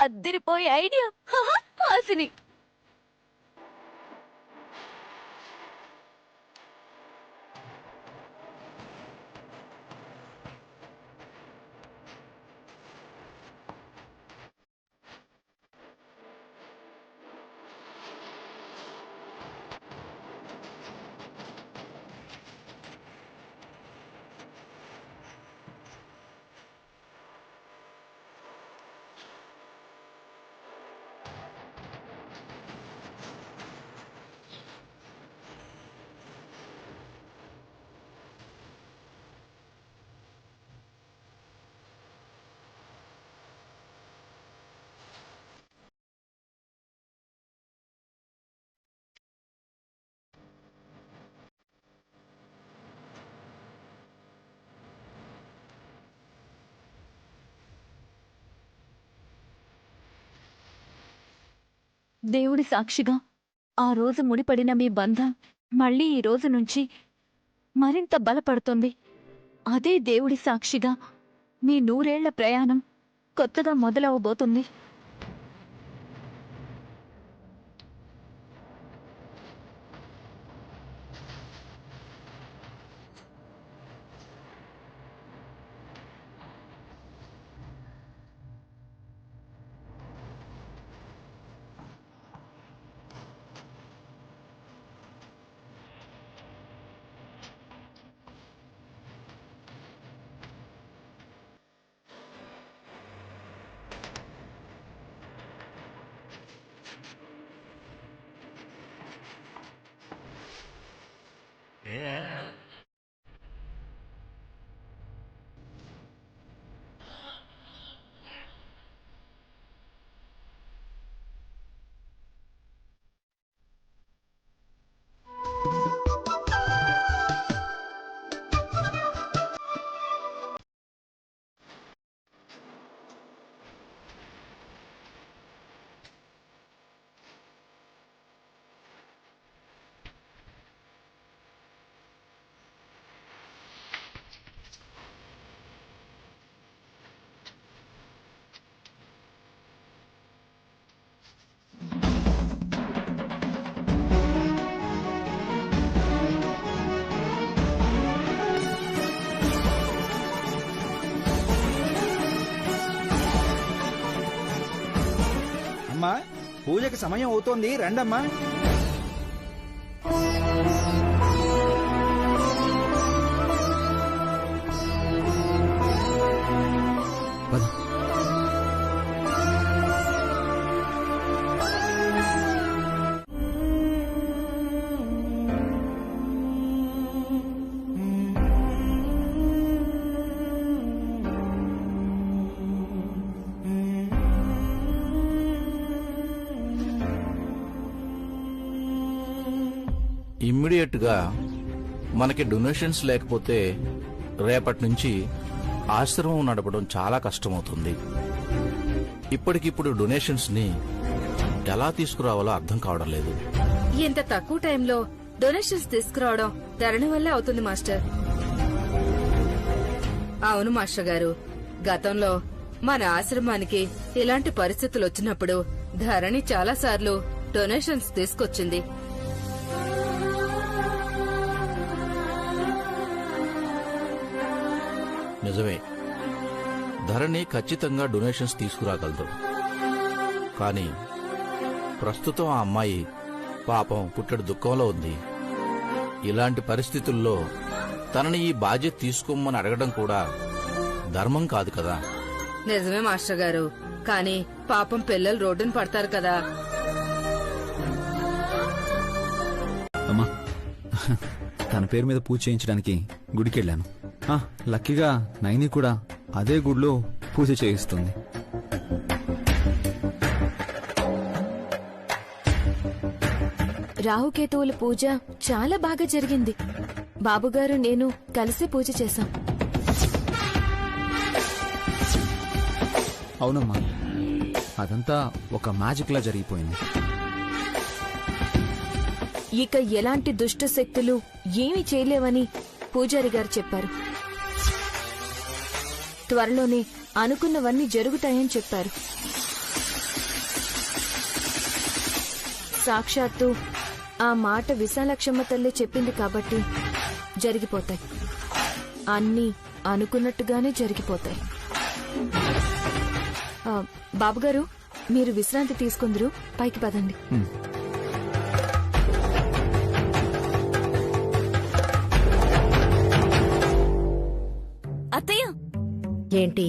అద్దరిపోయే idea. Hasini దేవుడి సాక్షిగా ఆ రోజు ముడిపడిన మీ బంధం మళ్ళీ ఈ రోజు నుంచి మరింత బలపడుతుంది. అదే దేవుడి సాక్షిగా మీ 100 ఏళ్ల ప్రయాణం కొత్తగా మొదలవబోతుంది. అమ్మా, పూజకి సమయం అవుతోంది, రండమ్మా. ఇమ్మీడియట్ గా మనకి డొనేషన్స్ లేకపోతే రేపటి నుంచి ఆశ్రమం నడపడం చాలా కష్టమవుతుంది. ఇప్పటికిప్పుడు డొనేషన్స్ ని ఎలా తీసుకురావాలో అర్థం కావడం లేదు. ఇంత తక్కువ టైంలో డొనేషన్స్ తీసుకురావడం ధరణి వల్లే అవుతుంది మాస్టర్. అవును మాస్టర్ గారు, గతంలో మన ఆశ్రమానికి ఇలాంటి పరిస్థితులు వచ్చినప్పుడు ధరణి చాలా సార్లు డొనేషన్స్ తీసుకొచ్చింది. నిజమే, ధరణి ఖచ్చితంగా డొనేషన్స్ తీసుకురాగలదు. కానీ ప్రస్తుతం ఆ అమ్మాయి పాపం పుట్టెడు దుఃఖంలో ఉంది. ఇలాంటి పరిస్థితుల్లో తనని ఈ బాధ్యత తీసుకోమని అడగడం కూడా ధర్మం కాదు కదా. నిజమే మాస్టర్ గారు, కానీ పాపం పిల్లలు రోడ్డున పడతారు కదా. అమ్మా, తన పేరు మీద పూజ చేయించడానికి గుడికెళ్ళాను. లక్కీగా నైని కూడా అదే గుడిలో పూజ చేయిస్తుంది. రాహుకేతువుల పూజ చాలా బాగా జరిగింది. బాబుగారు నేను కలిసి పూజ చేశాం. అవునమ్మా, అదంతా ఒక మ్యాజిక్ లా జరిగిపోయింది. ఇక ఎలాంటి దుష్ట శక్తులు ఏమీ చేయలేవని పూజారి గారు చెప్పారు. త్వరలోనే అనుకున్నవన్నీ జరుగుతాయని చెప్పారు. సాక్షాత్తు ఆ మాట విశాలక్షమ్మ తల్లి చెప్పింది కాబట్టి జరిగిపోతాయి. అన్నీ అనుకున్నట్టుగానే జరిగిపోతాయి. బాబుగారు, మీరు విశ్రాంతి తీసుకుందరు, పైకి పదండి. అత్తయ్య, ఏంటి?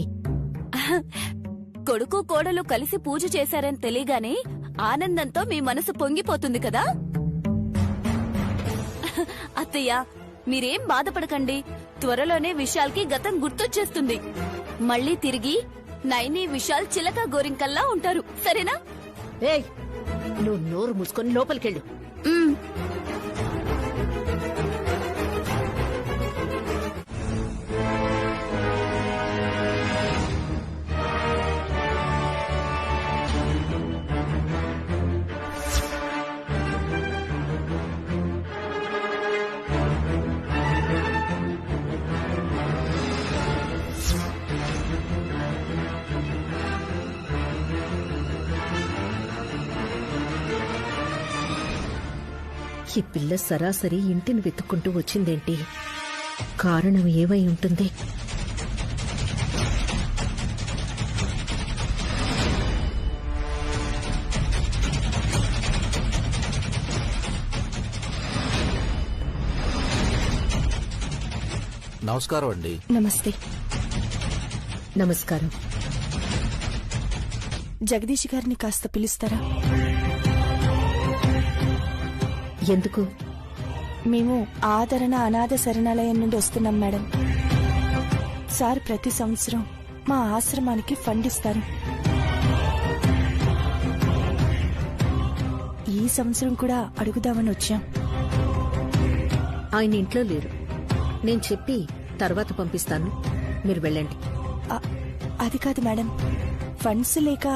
కొడుకు కోడలు కలిసి పూజ చేశారని తెలియగానే ఆనందంతో మీ మనసు పొంగిపోతుంది కదా? అత్తయ్య, మీరేం బాధపడకండి. త్వరలోనే విశాల్కి గతం గుర్తొచ్చేస్తుంది. మళ్ళీ తిరిగి నైని విశాల్ చిలక గోరింకల్లా ఉంటారు. సరేనా? ఏయ్, నువ్వు నోరు మూసుకొని లోపలికెళ్ళు. ఈ పిల్ల సరాసరి ఇంటిని వెతుక్కుంటూ వచ్చిందేంటి? కారణం ఏమై ఉంటుంది? నమస్కారం అండి. నమస్తే. నమస్కారం. జగదీష్ గారిని కాస్త పిలుస్తారా? ఎందుకు? మేము ఆదరణ అనాథ శరణాలయం నుండి వస్తున్నాం మేడం. సార్ ప్రతి సంవత్సరం మా ఆశ్రమానికి ఫండ్ ఇస్తారు. ఈ సంవత్సరం కూడా అడుగుదామని వచ్చాం. ఆయన ఇంట్లో లేరు. నేను చెప్పి తర్వాత పంపిస్తాను, మీరు వెళ్ళండి. అది కాదు మేడం, ఫండ్స్ లేక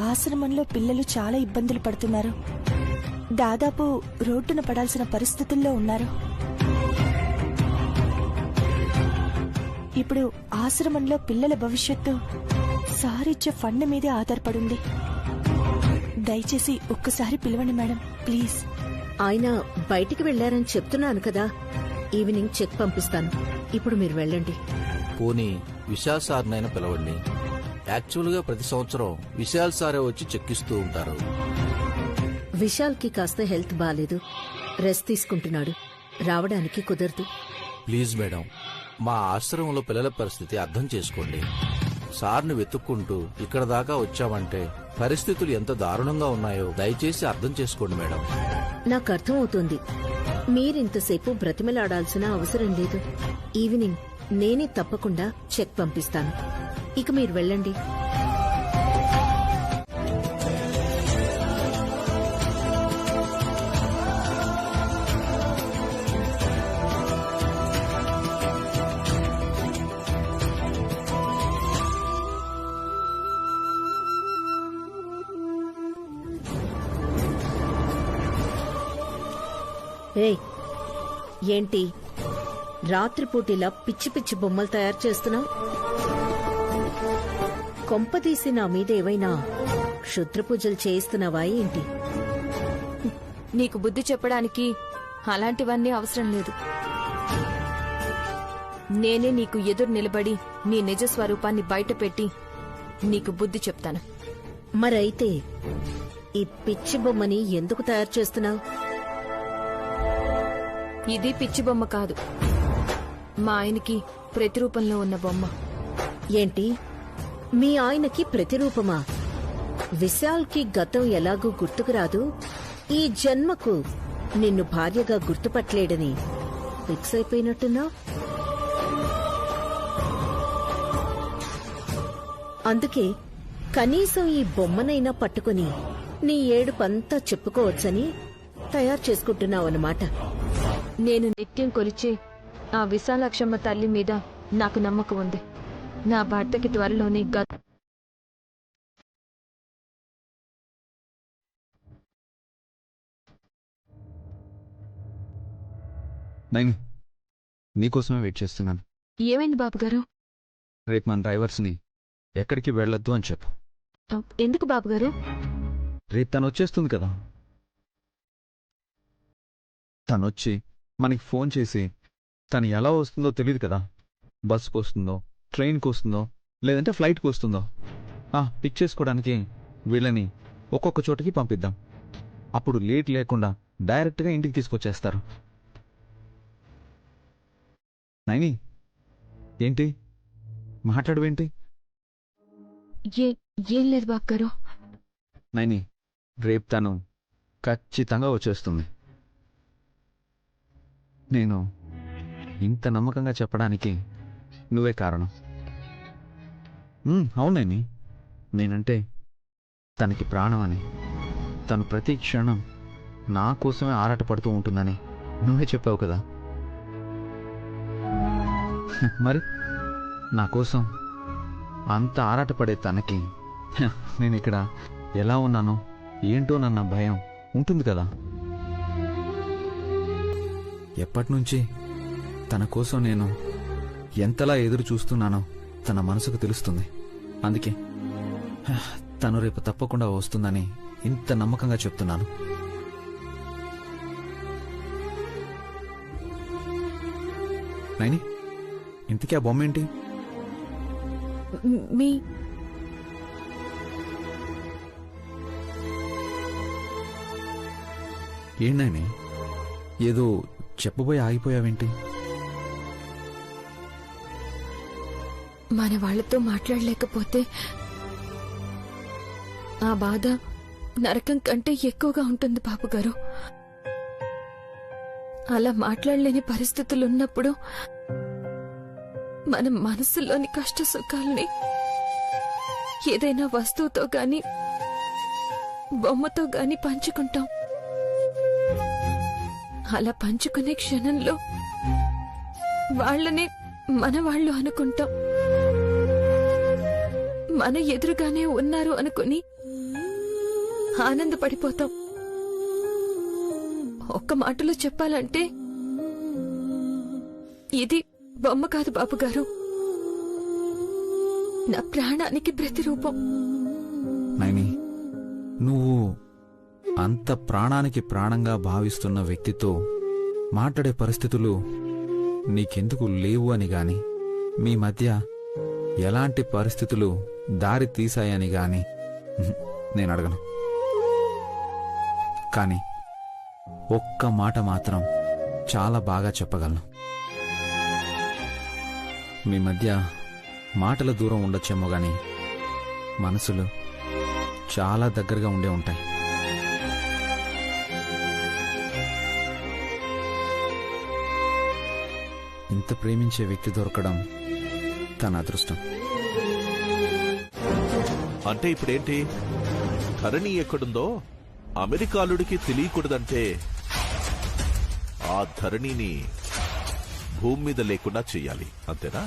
ఆశ్రమంలో పిల్లలు చాలా ఇబ్బందులు పడుతున్నారు. దాదాపు రోడ్డున పడాల్సిన పరిస్థితుల్లో ఉన్నారు. ఇప్పుడు ఆశ్రమంలో పిల్లల భవిష్యత్తు సారిచ్చే ఫండ్ మీదే ఆధారపడుంది. దయచేసి ఒక్కసారి పిలవండి మేడం, ప్లీజ్. ఆయన బయటికి వెళ్లారని చెప్తున్నాను కదా. ఈవినింగ్ చెక్ పంపిస్తాను. ఇప్పుడు మీరు వెళ్ళండి. పోనీ విశాల్ సార్నైనా పిలవండి. యాక్చువల్గా ప్రతి సంవత్సరం విశాల్ సారే వచ్చి చెక్కిస్తూ ఉంటారు. విశాల్కి కాస్త హెల్త్ బాలేదు, రెస్ట్ తీసుకుంటున్నాడు. రావడానికి కుదరదు. ప్లీజ్ మేడం, మా ఆశ్రమంలో పిల్లల పరిస్థితి అర్థం చేసుకోండి. సార్ని వెతుక్కుంటూ ఇక్కడ దాకా వచ్చామంటే పరిస్థితులు ఎంత దారుణంగా ఉన్నాయో దయచేసి అర్థం చేసుకోండి మేడం. నాకు అర్థమవుతోంది. మీరింతసేపు బ్రతిమలాడాల్సిన అవసరం లేదు. ఈవినింగ్ నేనే తప్పకుండా చెక్ పంపిస్తాను. ఇక మీరు వెళ్ళండి. ఏయ్, ఏంటి రాత్రిపూటిలా పిచ్చి పిచ్చి బొమ్మలు తయారు చేస్తున్నావు? కొంపదీసి నా మీద ఏవైనా క్షుద్ర పూజలు చేయిస్తున్నావా ఏంటి? నీకు బుద్ధి చెప్పడానికి అలాంటివన్నీ అవసరం లేదు. నేనే నీకు ఎదురు నిలబడి నీ నిజ స్వరూపాన్ని బయటపెట్టి నీకు బుద్ధి చెప్తాను. మరైతే ఈ పిచ్చి బొమ్మని ఎందుకు తయారు చేస్తున్నావు? ఇది పిచ్చి బొమ్మ కాదు, మా ఆయనకి ప్రతిరూపంలో ఉన్న బొమ్మ. ఏంటి, మీ ఆయనకి ప్రతిరూపమా? విశాల్కి గతం ఎలాగూ గుర్తుకు రాదు. ఈ జన్మకు నిన్ను భార్యగా గుర్తుపట్టలేడని ఫిక్స్ అయిపోయినట్టున్నా. అందుకే కనీసం ఈ బొమ్మనైనా పట్టుకుని నీ ఏడుపంతా చెప్పుకోవచ్చని తయారు చేసుకుంటున్నావన్నమాట. నేను నిత్యం కొలిచే ఆ విశాలాక్షమ్మ తల్లి మీద నాకు నమ్మకం ఉంది. నా భర్తకి త్వరలోనే నైని, నీకోసమే వెయిట్ చేస్తున్నాను. ఏమైంది బాబుగారు? రేపు మన డ్రైవర్స్ని ఎక్కడికి వెళ్ళొద్దు అని చెప్పు. ఎందుకు బాబుగారు? రేపు తను వచ్చేస్తుంది కదా, తనొచ్చి మనకి ఫోన్ చేసి తను ఎలా వస్తుందో తెలియదు కదా. బస్కి వస్తుందో, ట్రైన్కి వస్తుందో, లేదంటే ఫ్లైట్కి వస్తుందో పిక్ చేసుకోవడానికి వీళ్ళని ఒక్కొక్క చోటకి పంపిద్దాం. అప్పుడు లేట్ లేకుండా డైరెక్ట్గా ఇంటికి తీసుకొచ్చేస్తారు. నైని, ఏంటి మాట్లాడవేంటి? ఏం లేదు బాబుగారు. నైని, రేపు తను ఖచ్చితంగా వచ్చేస్తుంది. నేను ఇంత నమ్మకంగా చెప్పడానికి నువ్వే కారణం. అవునండి, నేనంటే తనకి ప్రాణం అని, తను ప్రతి క్షణం నా కోసమే ఆరాటపడుతూ ఉంటుందని నువ్వే చెప్పావు కదా. మరి నా కోసం అంత ఆరాటపడే తనకి నేను ఇక్కడ ఎలా ఉన్నానో ఏంటోనన్న భయం ఉంటుంది కదా. ఎప్పటినుంచి తన కోసం నేను ఎంతలా ఎదురు చూస్తున్నానో తన మనసుకు తెలుస్తుంది. అందుకే తను రేపు తప్పకుండా వస్తుందని ఇంత నమ్మకంగా చెప్తున్నాను. నైని, ఇంతకీ ఆ బొమ్మ ఏంటి? మీ ఏంటైనా ఏదో చెప్పబోయి ఆగిపోయావేంటి? మన వాళ్ళతో మాట్లాడలేకపోతే ఆ బాధ నరకం కంటే ఎక్కువగా ఉంటుంది బాబుగారు. అలా మాట్లాడలేని పరిస్థితులున్నప్పుడు మన మనసులోని కష్ట సుఖాల్ని ఏదైనా వస్తువుతో గాని బొమ్మతో గాని పంచుకుంటాం. అలా పంచుకునే క్షణంలో వాళ్ళనే మన వాళ్ళు అనుకుంటాం. మన ఎదురుగానే ఉన్నారు అనుకుని ఆనందపడిపోతాం. ఒక్క మాటలో చెప్పాలంటే ఇది బొమ్మ కాదు బాబుగారు, నా ప్రాణానికి ప్రతిరూపం. నైని, నువ్వు అంత ప్రాణానికి ప్రాణంగా భావిస్తున్న వ్యక్తితో మాట్లాడే పరిస్థితులు నీకెందుకు లేవు అని గాని, మీ మధ్య ఎలాంటి పరిస్థితులు దారి తీశాయని గాని నేను అడగను. కానీ ఒక్క మాట మాత్రం చాలా బాగా చెప్పగలను. మీ మధ్య మాటల దూరం ఉండొచ్చేమో గాని మనసులు చాలా దగ్గరగా ఉండే ఉంటాయి. ఇంత ప్రేమించే వ్యక్తి దొరకడం తన అదృష్టం. అంటే ఇప్పుడేంటి? ధరణి ఎక్కడుందో అమెరికాలుడికి తెలియకూడదంటే ఆ ధరణిని భూమి మీద లేకుండా చెయ్యాలి, అంతేనా?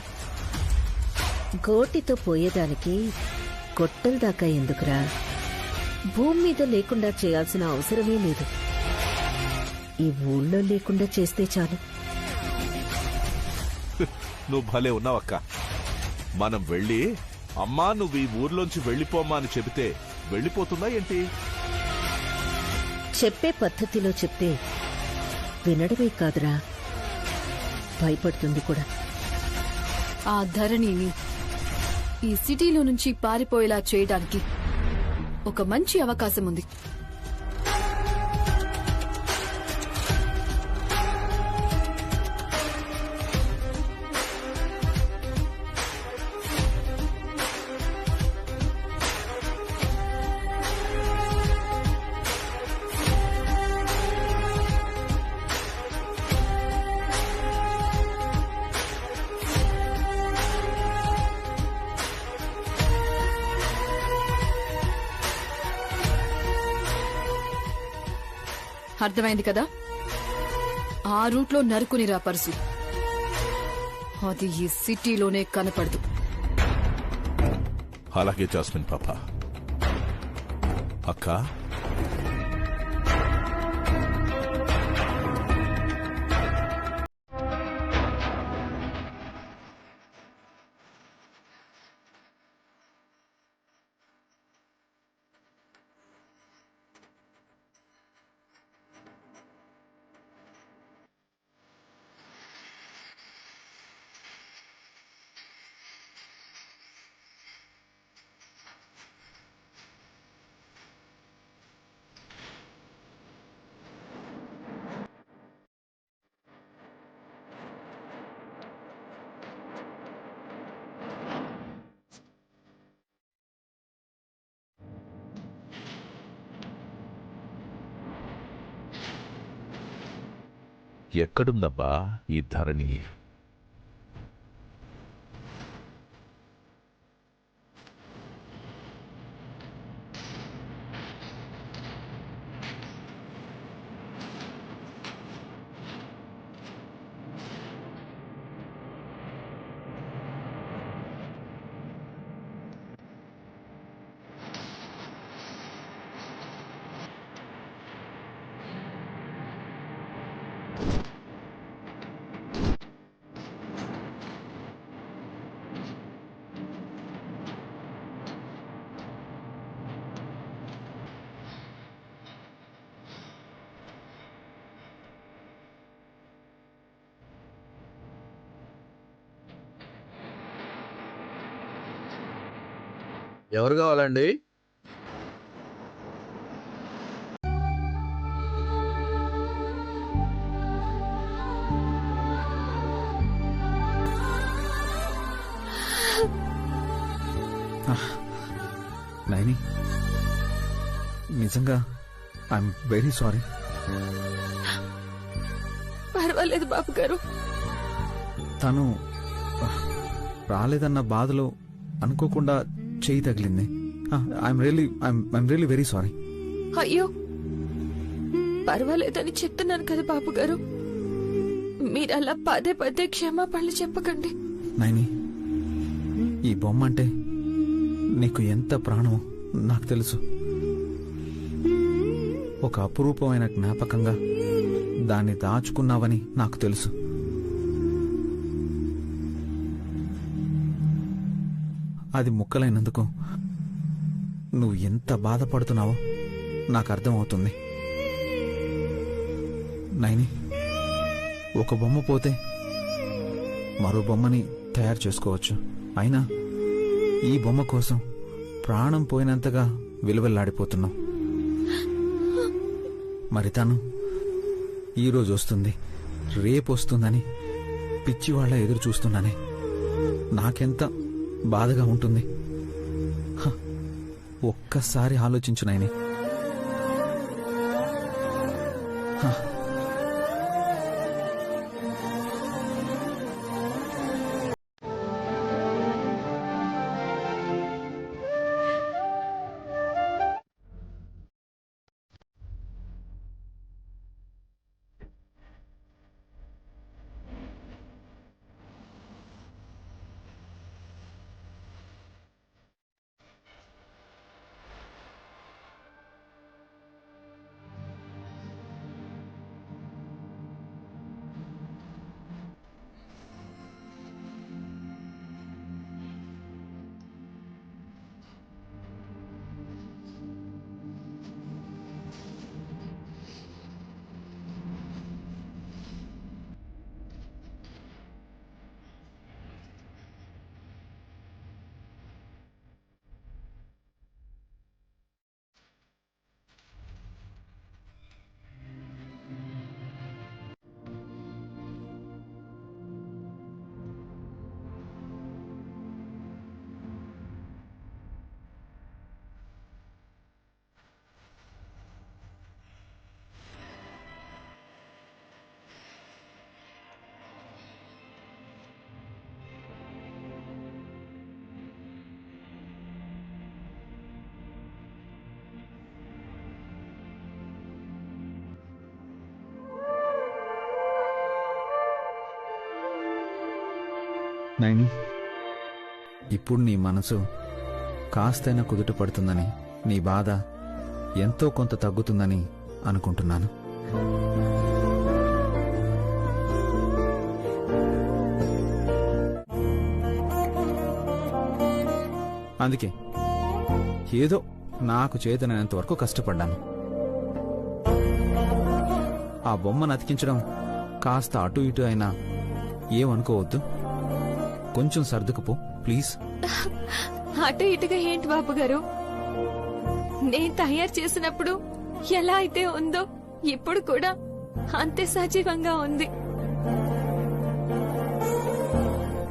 గోటితో పోయేదానికి గొట్టల దాకా ఎందుకురా? భూమి మీద లేకుండా చేయాల్సిన అవసరమే లేదు. ఈ ఊళ్ళో లేకుండా చేస్తే చాలు. నువ్వు భలే ఉన్నావక్క. మనం వెళ్ళి అమ్మా నువ్వు ఈ ఊర్లోంచి వెళ్ళిపోమ్మా అని చెబితే వెళ్ళిపోతుందా ఏంటి? చెప్పే పద్ధతిలో చెప్తే వినడమే కాదురా, భయపడుతుంది కూడా. ఆ ధరణిని ఈ సిటీలో నుంచి పారిపోయేలా చేయడానికి ఒక మంచి అవకాశం ఉంది. అర్థమైంది కదా? ఆ రూట్లో నరుకునిరా పర్సు. అది ఈ సిటీలోనే కనపడదు. అలాగే జాస్మిన్ పాప. అక్క, ఎక్కడుందబ్బా ఈ ధరణి? ఎవరు కావాలండి? నైని, నిజంగా ఐఎమ్ వెరీ సారీ. పర్వాలేదు బాబు గారు. తను రాలేదన్న బాధలో అనుకోకుండా చేయి తగిలింది. I'm really very sorry. అయ్యో, పర్వాలేదని చెప్తున్నాను కదా బాబు గారు. మీరలా పదే పదే క్షమాపణలు చెప్పకండి. నైని, ఈ బొమ్మ అంటే నీకు ఎంత ప్రాణమో నాకు తెలుసు. ఒక అపురూపమైన జ్ఞాపకంగా దాన్ని దాచుకున్నావని నాకు తెలుసు. అది ముక్కలైనందుకు నువ్వు ఎంత బాధపడుతున్నావో నాకు అర్థమవుతుంది. నైని, ఒక బొమ్మ పోతే మరో బొమ్మని తయారు చేసుకోవచ్చు. అయినా ఈ బొమ్మ కోసం ప్రాణం పోయినంతగా విలువెల్లాడిపోతున్నావు. మరి తను ఈరోజు వస్తుంది, రేపు వస్తుందని పిచ్చివాళ్ల ఎదురు చూస్తున్నానే. నాకెంత బాధగా ఉంటుంది. ఒక్కసారి ఆలోచించు నైని. నైని, ఇప్పుడు నీ మనసు కాస్తైనా కుదుట పడుతుందని, నీ బాధ ఎంతో కొంత తగ్గుతుందని అనుకుంటున్నాను. అందుకే ఏదో నాకు చేతనైనంత వరకు కష్టపడ్డాను. ఆ బొమ్మను అతికించడం కాస్త అటు ఇటు అయినా ఏమనుకోవద్దు. కొంచెం సర్దుకుపో ప్లీజ్. అటు ఇటుగా ఏంటి బాబు గారు? నేను తయారు చేసినప్పుడు ఎలా అయితే ఉందో ఇప్పుడు కూడా అంతే సజీవంగా ఉంది.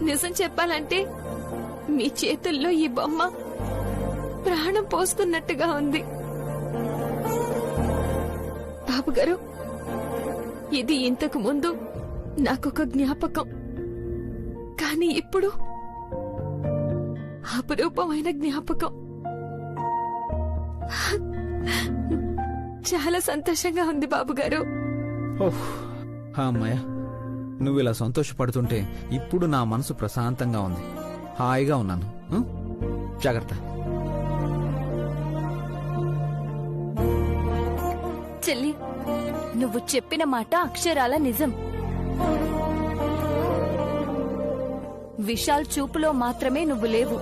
నిజం చెప్పాలంటే మీ చేతుల్లో ఈ బొమ్మ ప్రాణం పోస్తున్నట్టుగా ఉంది. బాబు గారు, ఇది ఇంతకు ముందు నాకొక జ్ఞాపకం, కానీ ఇప్పుడు అపురూపమైన జ్ఞాపకం. చాలా సంతోషంగా ఉంది బాబుగారు. ఓహ్ అమ్మయ్య, నువ్వు ఇలా సంతోషపడుతుంటే ఇప్పుడు నా మనసు ప్రశాంతంగా ఉంది. హాయిగా ఉన్నాను. జాగ్రత్త. చెల్లి, నువ్వు చెప్పిన మాట అక్షరాల నిజం. విశాల్ చూపులో మాత్రమే నువ్వు లేవు,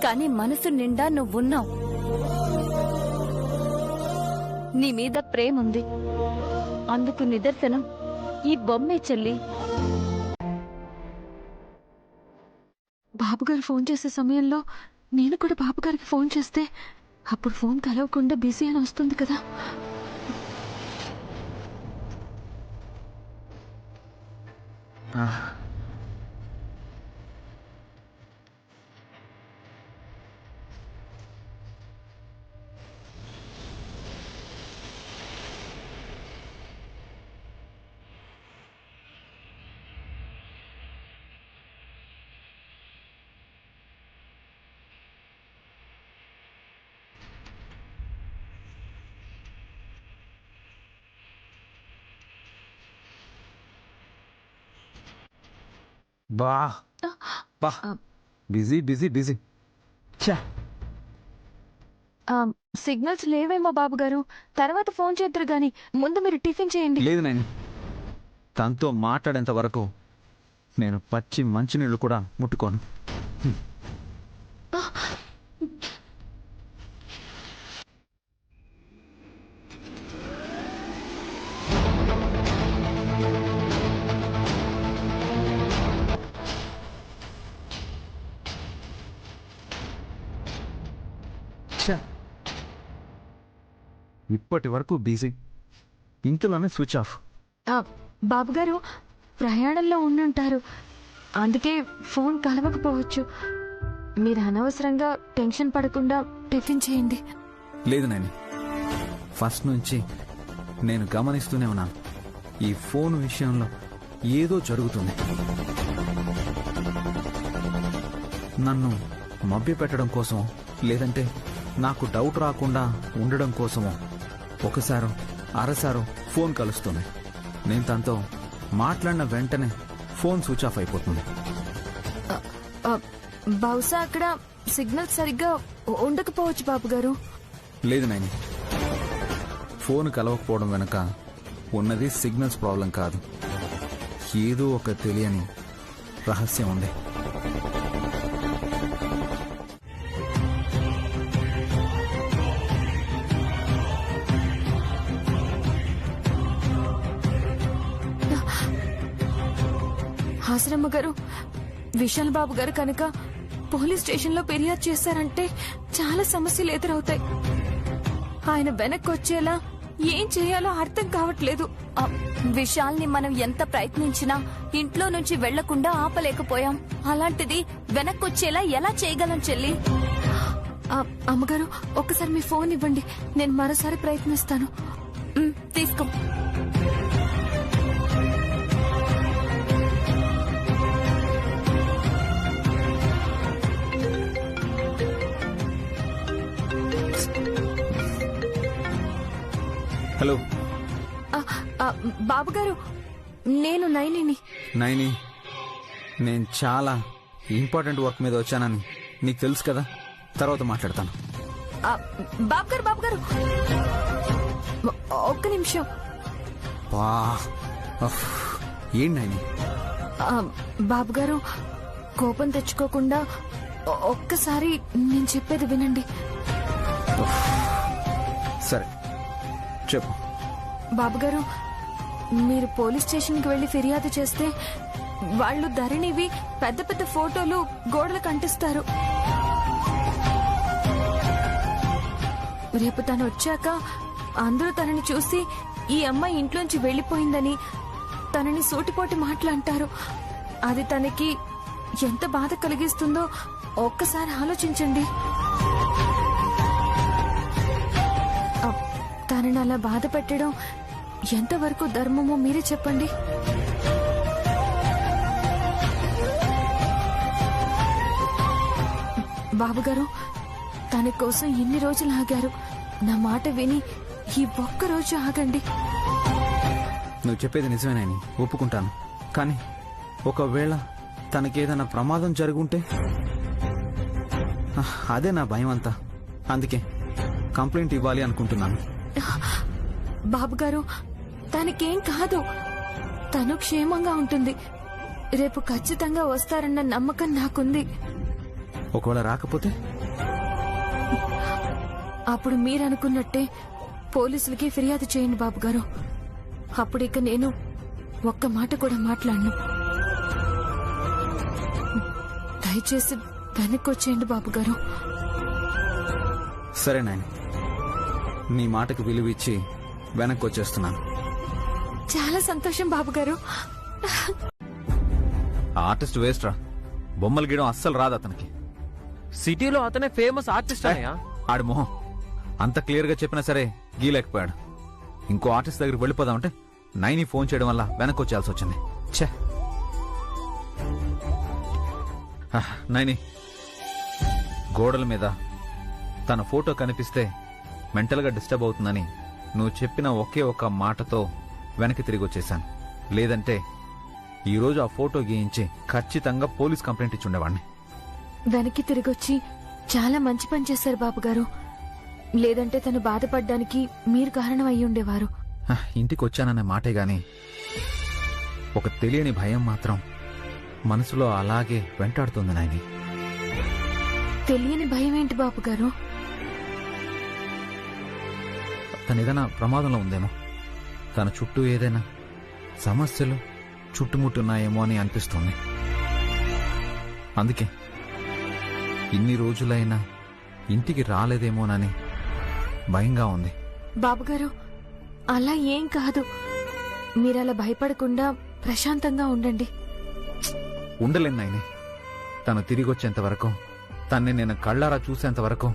కానీ మనసు నిండా నువ్వున్నావు. నీ మీద ప్రేముంది, అందుకు నిదర్శనం ఈ బొమ్మే చెల్లి. బాబుగారు ఫోన్ చేసే సమయంలో నేను కూడా బాబుగారికి ఫోన్ చేస్తే అప్పుడు ఫోన్ కలవకుండా బిజీ అని వస్తుంది కదా. బా బా బిజీ బిజీ బిజీ. సిగ్నల్స్ లేవేమో బాబుగారు, తర్వాత ఫోన్ చేద్దరు గాని ముందు మీరు టిఫిన్ చేయండి. లేదు నేను తనతో మాట్లాడేంత వరకు నేను పచ్చి మంచినీళ్ళు కూడా ముట్టుకోను. ఇప్పటి వరకు బిజీ, ఇంట్లోనే స్విచ్ ఆఫ్. బాబుగారు ప్రయాణంలో ఉండుంటారు, అందుకే ఫోన్ కలవకపోవచ్చు. మీరు అనవసరంగా టెన్షన్ పడకుండా టిఫిన్ చేయండి. లేదు నాని, ఫస్ట్ నుంచి నేను గమనిస్తూనే ఉన్నాను, ఈ ఫోన్ విషయంలో ఏదో జరుగుతుంది. నన్ను మభ్యపెట్టడం కోసమో లేదంటే నాకు డౌట్ రాకుండా ఉండడం కోసమో ఒకసారో అరసారో ఫోన్ కలుస్తుంది. నేను తనతో మాట్లాడిన వెంటనే ఫోన్ స్విచ్ ఆఫ్ అయిపోతుంది. బహుశా అక్కడ సిగ్నల్ సరిగ్గా ఉండకపోవచ్చు బాబుగారు. లేదు నాయని, ఫోన్ కలవకపోవడం వెనక ఉన్నది సిగ్నల్స్ ప్రాబ్లం కాదు, ఏదో ఒక తెలియని రహస్యం ఉంది. హాసరమ్మ గారు, విశాల్ బాబు గారు కనుక పోలీస్ స్టేషన్ లో ఫిర్యాదు చేశారంటే చాలా సమస్యలు ఎదురవుతాయి. ఆయన వెనక్కి వచ్చేలా ఏం చేయాలో అర్థం కావట్లేదు. విశాల్ ని మనం ఎంత ప్రయత్నించినా ఇంట్లో నుంచి వెళ్లకుండా ఆపలేకపోయాం. అలాంటిది వెనక్కొచ్చేలా ఎలా చేయగలం చెల్లి? అమ్మగారు, ఒక్కసారి మీ ఫోన్ ఇవ్వండి, నేను మరోసారి ప్రయత్నిస్తాను. తీసుకో. హలో బాబుగారు, నేను నైనిని. నైని, నేను చాలా ఇంపార్టెంట్ వర్క్ మీద వచ్చానని నీకు తెలుసు కదా, తర్వాత మాట్లాడతాను. బాబుగారు బాబుగారు ఒక్క నిమిషం. ఏం నైని? బాబుగారు, కోపం తెచ్చుకోకుండా ఒక్కసారి నేను చెప్పేది వినండి. సరే చెప్పు. బాబుగారు, మీరు పోలీస్ స్టేషన్కి వెళ్లి ఫిర్యాదు చేస్తే వాళ్ళు ధరణివి పెద్ద పెద్ద ఫోటోలు గోడలకు అంటిస్తారు. రేపు తను వచ్చాక అందరూ తనని చూసి ఈ అమ్మాయి ఇంట్లోంచి వెళ్లిపోయిందని తనని సూటిపోటి మాటలు అంటారు. అది తనకి ఎంత బాధ కలిగిస్తుందో ఒక్కసారి ఆలోచించండి. తనని అలా బాధ పెట్టడం ఎంతవరకు ధర్మమో మీరే చెప్పండి. బాబుగారు, తన కోసం ఎన్ని రోజులు ఆగారు. నా మాట విని ఈ ఒక్క రోజు ఆగండి. నువ్వు చెప్పేది నిజమేనని ఒప్పుకుంటాను, కానీ ఒకవేళ తనకేదైనా ప్రమాదం జరుగుంటే అదే నా భయం అంతా. అందుకే కంప్లైంట్ ఇవ్వాలి అనుకుంటున్నాను. బాబుగారు, తనకేం కాదు. తను క్షేమంగా ఉంటుంది. రేపు ఖచ్చితంగా వస్తారన్న నమ్మకం నాకుంది. ఒకవేళ రాకపోతే అప్పుడు మీరనుకున్నట్టే పోలీసులకి ఫిర్యాదు చేయండి బాబుగారు. అప్పుడు ఇక నేను ఒక్క మాట కూడా మాట్లాడను. దయచేసి వెనక్కి వచ్చేయండి బాబుగారు. సరే నాయన, నీ మాటకు విలువ ఇచ్చి వెనక్కి వచ్చేస్తున్నాను. చాలా సంతోషం బాబుగారు. ఆర్టిస్ట్ వేస్ట్ రా. బొమ్మలు గీయడం అస్సలు రాదు అతనికి. సిటీలో అతనే ఫేమస్ ఆర్టిస్ట్ అయ్యా. ఆడి మొహం అంత క్లియర్ గా చెప్పినా సరే గీలేకపోయాడు. ఇంకో ఆర్టిస్ట్ దగ్గరికి వెళ్ళిపోదామంటే నైని ఫోన్ చేయడం వల్ల వెనక్కి వచ్చేయాల్సి వచ్చింది. ఛే నైని, గోడల మీద తన ఫోటో కనిపిస్తే మెంటల్ గా డిస్టర్బ్ అవుతుందని నువ్వు చెప్పిన ఒకే ఒక్క మాటతో వెనక్కి తిరిగి వచ్చేశాను. లేదంటే ఈరోజు ఆ ఫోటో గీయించి ఖచ్చితంగా పోలీస్ కంప్లైంట్ ఇచ్చి ఉండేవాడిని. వెనక్కి తిరిగొచ్చి చాలా మంచి పని చేశారు బాబుగారు. లేదంటే తను బాధపడ్డానికి మీరు కారణం అయి ఉండేవారు. ఇంటికి వచ్చానన్న మాటే గాని ఒక తెలియని భయం మాత్రం మనసులో అలాగే వెంటాడుతుంది నాయని. తెలియని భయం ఏంటి బాబుగారు? తను ఏదైనా ప్రమాదంలో ఉందేమో, తన చుట్టూ ఏదైనా సమస్యలు చుట్టుముట్టున్నాయేమో అని అనిపిస్తుంది. అందుకే ఇన్ని రోజులైనా ఇంటికి రాలేదేమోనని భయంగా ఉంది. బాబుగారు, అలా ఏం కాదు. మీరలా భయపడకుండా ప్రశాంతంగా ఉండండి. ఉండలేను నాయని. తను తిరిగి వచ్చేంత వరకు, తన్ని నేను కళ్ళారా చూసేంత వరకు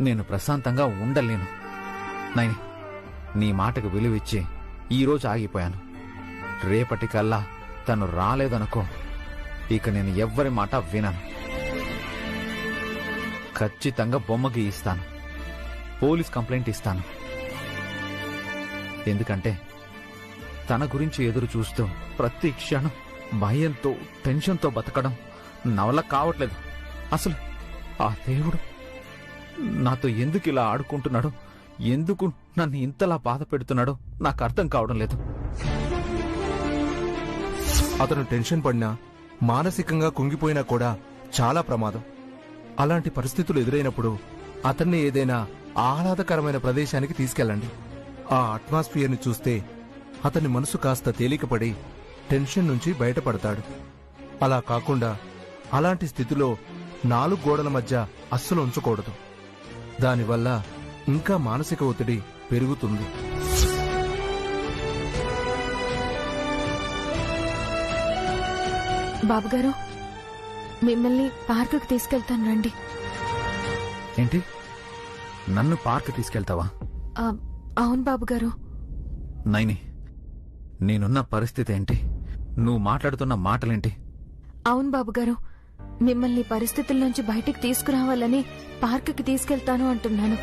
నేను ప్రశాంతంగా ఉండలేను. నాయని, నీ మాటకు విలువిచ్చి ఈరోజు ఆగిపోయాను. రేపటికల్లా తను రాలేదనుకో, ఇక నేను ఎవ్వరి మాట వినను. ఖచ్చితంగా బొమ్మ గీయిస్తాను, పోలీస్ కంప్లైంట్ ఇస్తాను. ఎందుకంటే తన గురించి ఎదురు చూస్తూ ప్రతి క్షణం భయంతో టెన్షన్తో బతకడం నా వల్ల కావట్లేదు. అసలు ఆ దేవుడు నాతో ఎందుకు ఇలా ఆడుకుంటున్నాడో, ఎందుకు నన్ను ఇంతలా బాధ పెడుతున్నాడో నాకు అర్థం కావడం లేదు. అతను టెన్షన్ పడినా, మానసికంగా కుంగిపోయినా కూడా చాలా ప్రమాదం. అలాంటి పరిస్థితులు ఎదురైనప్పుడు అతన్ని ఏదైనా ఆహ్లాదకరమైన ప్రదేశానికి తీసుకెళ్ళండి. ఆ అట్మాస్ఫియర్ని చూస్తే అతని మనసు కాస్త తేలికపడి టెన్షన్ నుంచి బయటపడతాడు. అలా కాకుండా అలాంటి స్థితిలో 4 గోడల మధ్య అస్సలు ఉంచకూడదు. దానివల్ల ఇంకా మానసిక ఒత్తిడి పెరుగుతుంది. బాబుగారు, మిమ్మల్ని పార్కుకు తీసుకెళ్తాను రండి. ఏంటి, నన్ను పార్క్ తీసుకెళ్తావా? అవును బాబుగారు. నైని, నేనున్న పరిస్థితి ఏంటి? నువ్వు మాట్లాడుతున్న మాటలేంటి? అవును బాబుగారు, మిమ్మల్ని పరిస్థితుల్లోంచి బయటికి తీసుకురావాలని పార్కుకి తీసుకెళ్తాను అంటున్నాను.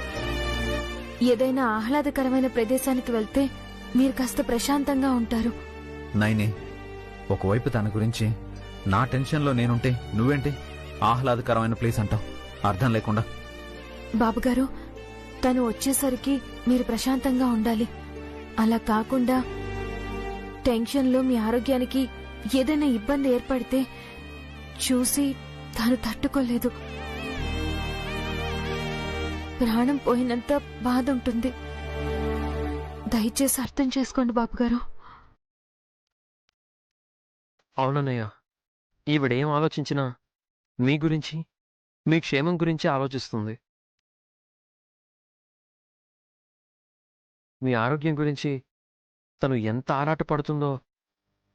ఏదైనా ఆహ్లాదకరమైన ప్రదేశానికి వెళ్తే మీరు కాస్త ప్రశాంతంగా ఉంటారు. నైని, ఒకవైపు తన గురించి నా టెన్షన్లో నేనుంటే నువ్వేంటి ఆహ్లాదకరమైన ప్లేస్ అంటావు అర్థం లేకుండా? బాబుగారు, తను వచ్చేసరికి మీరు ప్రశాంతంగా ఉండాలి. అలా కాకుండా టెన్షన్లో మీ ఆరోగ్యానికి ఏదైనా ఇబ్బంది ఏర్పడితే చూసి తను తట్టుకోలేదు. ప్రాణం పోయినంత బాధ ఉంటుంది. దయచేసి అర్థం చేసుకోండి బాబుగారు. అవునన్నయ్య, ఈవిడేం ఆలోచించినా మీ గురించి, మీ క్షేమం గురించి ఆలోచిస్తుంది. మీ ఆరోగ్యం గురించి తను ఎంత ఆరాటపడుతుందో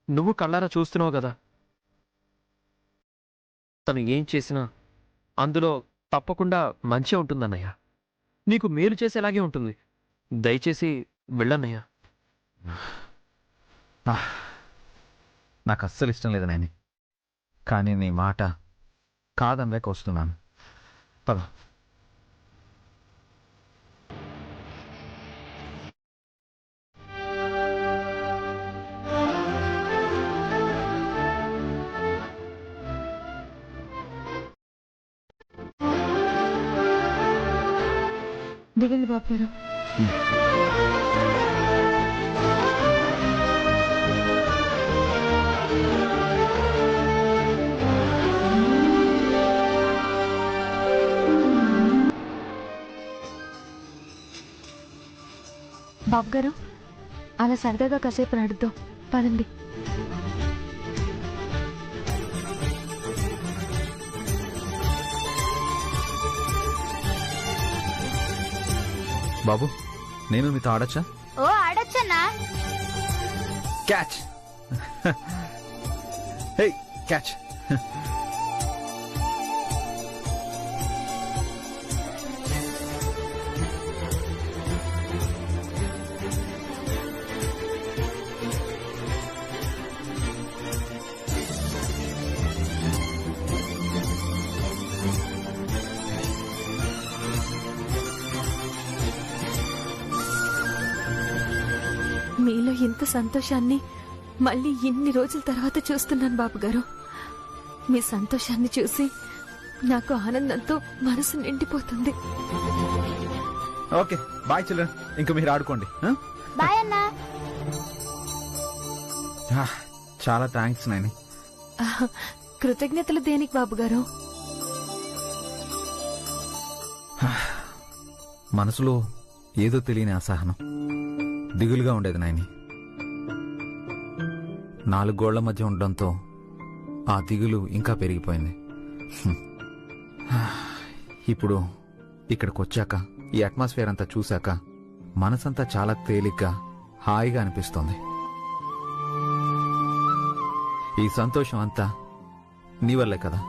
నువ్వు కళ్ళారా చూస్తున్నావు కదా. తను ఏం చేసినా అందులో తప్పకుండా మంచి ఉంటుందన్నయ్య. నీకు మేలు చేసేలాగే ఉంటుంది. దయచేసి వెళ్ళన్నయ్య. నాకు అస్సలు ఇష్టం లేదు నాయని, కానీ నీ మాట కాదనలేక వస్తున్నాను. పద. దిగండి బాబు గారు. బాబు గారు, అలా సరదాగా కాసేపు నడుద్దాం, పదండి. బాబు, నేను మీతో ఆడచ్చా? ఓ ఆడొచ్చన్నా. క్యాచ్. హే, క్యాచ్. మీలో ఇంత సంతోషాన్ని మళ్ళీ ఇన్ని రోజుల తర్వాత చూస్తున్నాను బాబు గారు. మీ సంతోషాన్ని చూసి నాకు ఆనందంతో మనసు నిండిపోతుంది. Okay, bye children. ఇంకా మీరు ఆడుకోండి. బాయ్ అన్నా. చాలా థ్యాంక్స్ నాయని. కృతజ్ఞతలు దేనికి బాబు గారు? మనసులో ఏదో తెలియని అసహనం, దిగులుగా ఉండేది నాయని. 4 గోళ్ల మధ్య ఉండడంతో ఆ దిగులు ఇంకా పెరిగిపోయింది. ఇప్పుడు ఇక్కడికి వచ్చాక, ఈ అట్మాస్ఫియర్ అంతా చూశాక మనసంతా చాలా తేలిగ్గా, హాయిగా అనిపిస్తోంది. ఈ సంతోషం అంతా నీ వల్లే కదా.